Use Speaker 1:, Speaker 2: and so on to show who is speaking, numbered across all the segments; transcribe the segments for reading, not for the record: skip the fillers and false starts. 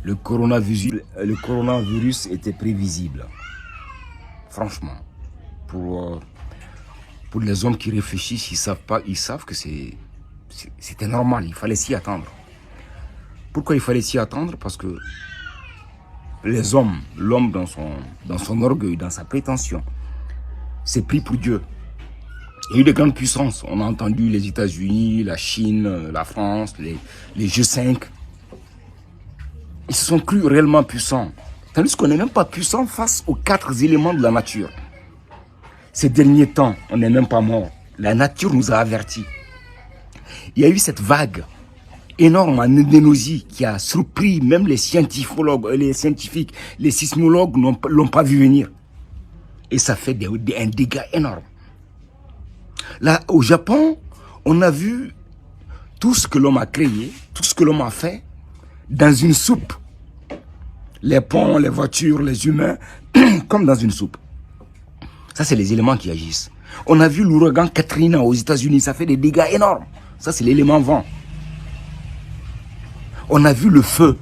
Speaker 1: Le coronavirus était prévisible. Franchement, pour les hommes qui réfléchissent, ils savent que c'était normal, il fallait s'y attendre. Pourquoi il fallait s'y attendre? Parce que l'homme dans son orgueil, dans sa prétention, s'est pris pour Dieu. Il y a eu de grandes puissances. On a entendu les États-Unis, la Chine, la France, les G5. Ils se sont crus réellement puissants. Tandis qu'on n'est même pas puissant face aux 4 éléments de la nature. Ces derniers temps, on n'est même pas mort. La nature nous a avertis. Il y a eu cette vague énorme en Indonésie qui a surpris même les scientifiques, les sismologues l'ont pas vu venir. Et ça fait un dégât énorme. Là, au Japon, on a vu tout ce que l'homme a créé, tout ce que l'homme a fait dans une soupe. Les ponts, les voitures, les humains, comme dans une soupe. Ça, c'est les éléments qui agissent. On a vu l'ouragan Katrina aux États-Unis, ça fait des dégâts énormes. Ça, c'est l'élément vent. On a vu le feu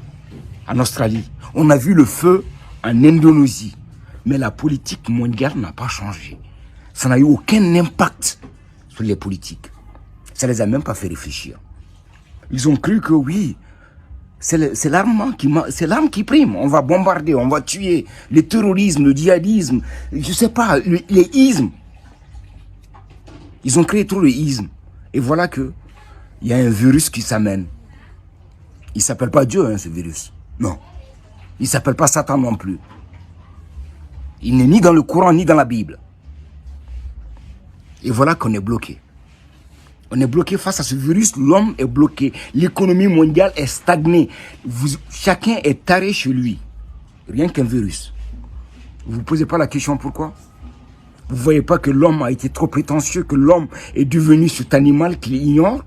Speaker 1: en Australie. On a vu le feu en Indonésie. Mais la politique mondiale n'a pas changé. Ça n'a eu aucun impact sur les politiques. Ça ne les a même pas fait réfléchir. Ils ont cru que oui, c'est l'arme qui prime. On va bombarder, on va tuer. Le terrorisme, le djihadisme, je ne sais pas, les ismes. Ils ont créé trop de ismes. Et voilà que il y a un virus qui s'amène. Il ne s'appelle pas Dieu, hein, ce virus. Non. Il ne s'appelle pas Satan non plus. Il n'est ni dans le Coran, ni dans la Bible. Et voilà qu'on est bloqué. On est bloqué face à ce virus, l'homme est bloqué. L'économie mondiale est stagnée. Chacun est taré chez lui. Rien qu'un virus. Vous ne vous posez pas la question pourquoi? Vous ne voyez pas que l'homme a été trop prétentieux, que l'homme est devenu cet animal qu'il ignore?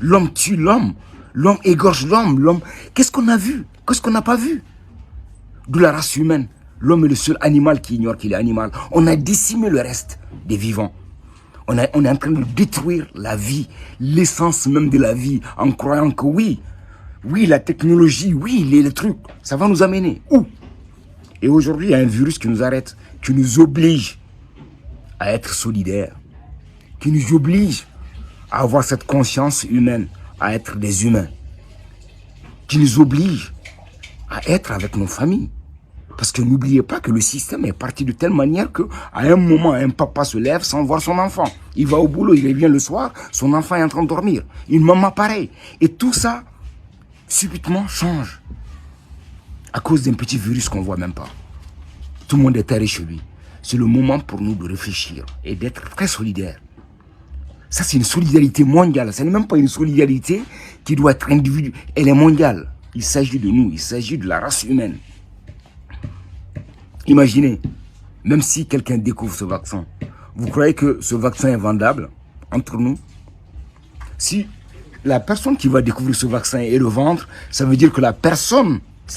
Speaker 1: L'homme tue l'homme. L'homme égorge l'homme. Qu'est-ce qu'on a vu? Qu'est-ce qu'on n'a pas vu? De la race humaine. L'homme est le seul animal qui ignore qu'il est animal. On a décimé le reste des vivants. On est en train de détruire la vie, l'essence même de la vie, en croyant que oui, la technologie, oui, les trucs, ça va nous amener. Où? Et aujourd'hui, il y a un virus qui nous arrête, qui nous oblige à être solidaires, qui nous oblige à avoir cette conscience humaine, à être des humains, qui nous oblige à être avec nos familles. Parce que n'oubliez pas que le système est parti de telle manière qu'à un moment, un papa se lève sans voir son enfant. Il va au boulot, il revient le soir, son enfant est en train de dormir. Une maman pareil. Et tout ça, subitement, change. À cause d'un petit virus qu'on ne voit même pas. Tout le monde est taré chez lui. C'est le moment pour nous de réfléchir et d'être très solidaires. Ça, c'est une solidarité mondiale. Ce n'est même pas une solidarité qui doit être individuelle. Elle est mondiale. Il s'agit de nous, il s'agit de la race humaine. Imaginez, même si quelqu'un découvre ce vaccin, vous croyez que ce vaccin est vendable entre nous? Si la personne qui va découvrir ce vaccin et le vendre, ça veut dire que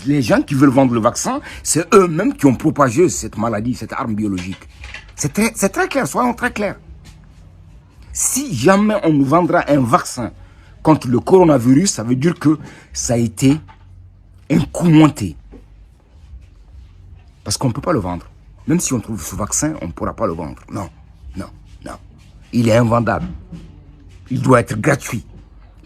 Speaker 1: les gens qui veulent vendre le vaccin, c'est eux-mêmes qui ont propagé cette maladie, cette arme biologique. C'est très clair, soyons très clairs. Si jamais on nous vendra un vaccin contre le coronavirus, ça veut dire que ça a été un coup monté. Parce qu'on ne peut pas le vendre. Même si on trouve ce vaccin, on ne pourra pas le vendre. Non. Il est invendable. Il doit être gratuit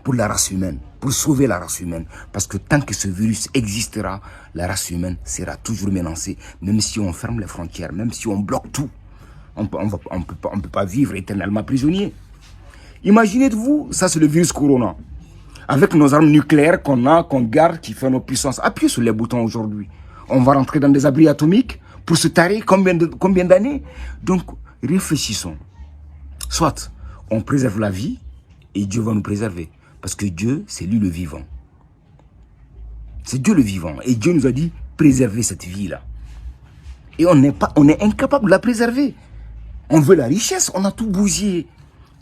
Speaker 1: pour la race humaine, pour sauver la race humaine. Parce que tant que ce virus existera, la race humaine sera toujours menacée. Même si on ferme les frontières, même si on bloque tout, on ne peut pas vivre éternellement prisonnier. Imaginez-vous, ça c'est le virus corona. Avec nos armes nucléaires qu'on garde, qui fait nos puissances. Appuyez sur les boutons aujourd'hui. On va rentrer dans des abris atomiques pour se tarer combien d'années? Donc, réfléchissons. Soit on préserve la vie et Dieu va nous préserver. Parce que Dieu, c'est lui le vivant. C'est Dieu le vivant. Et Dieu nous a dit, préservez cette vie-là. Et on est incapable de la préserver. On veut la richesse, on a tout bousillé.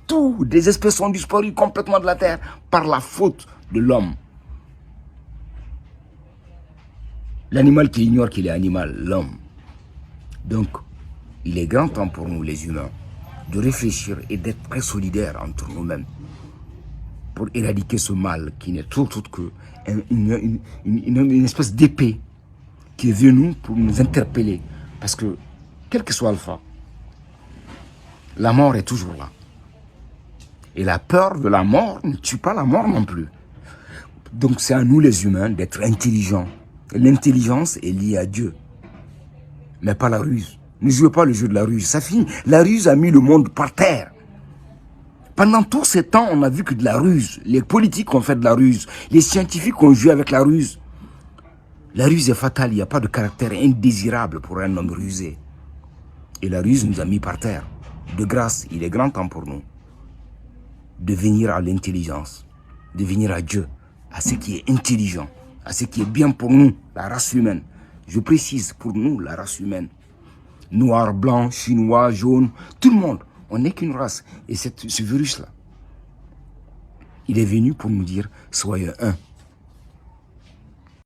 Speaker 1: Tout, des espèces ont disparu complètement de la terre par la faute de l'homme. L'animal qui ignore qu'il est animal, l'homme. Donc, il est grand temps pour nous, les humains, de réfléchir et d'être très solidaires entre nous-mêmes. pour éradiquer ce mal qui n'est autre que une espèce d'épée qui est venue pour nous interpeller. Parce que, quel que soit Alpha, la mort est toujours là. Et la peur de la mort ne tue pas la mort non plus. Donc c'est à nous les humains d'être intelligents. L'intelligence est liée à Dieu, mais pas la ruse. Ne jouez pas le jeu de la ruse, ça finit. La ruse a mis le monde par terre. Pendant tous ces temps, on a vu que de la ruse. Les politiques ont fait de la ruse. Les scientifiques ont joué avec la ruse. La ruse est fatale, il n'y a pas de caractère indésirable pour un homme rusé. Et la ruse nous a mis par terre. De grâce, il est grand temps pour nous de venir à l'intelligence, de venir à Dieu, à ce qui est intelligent, à ce qui est bien pour nous, la race humaine. Je précise, pour nous, la race humaine. Noir, blanc, chinois, jaune, tout le monde. On n'est qu'une race. Et ce virus-là, il est venu pour nous dire, soyez un.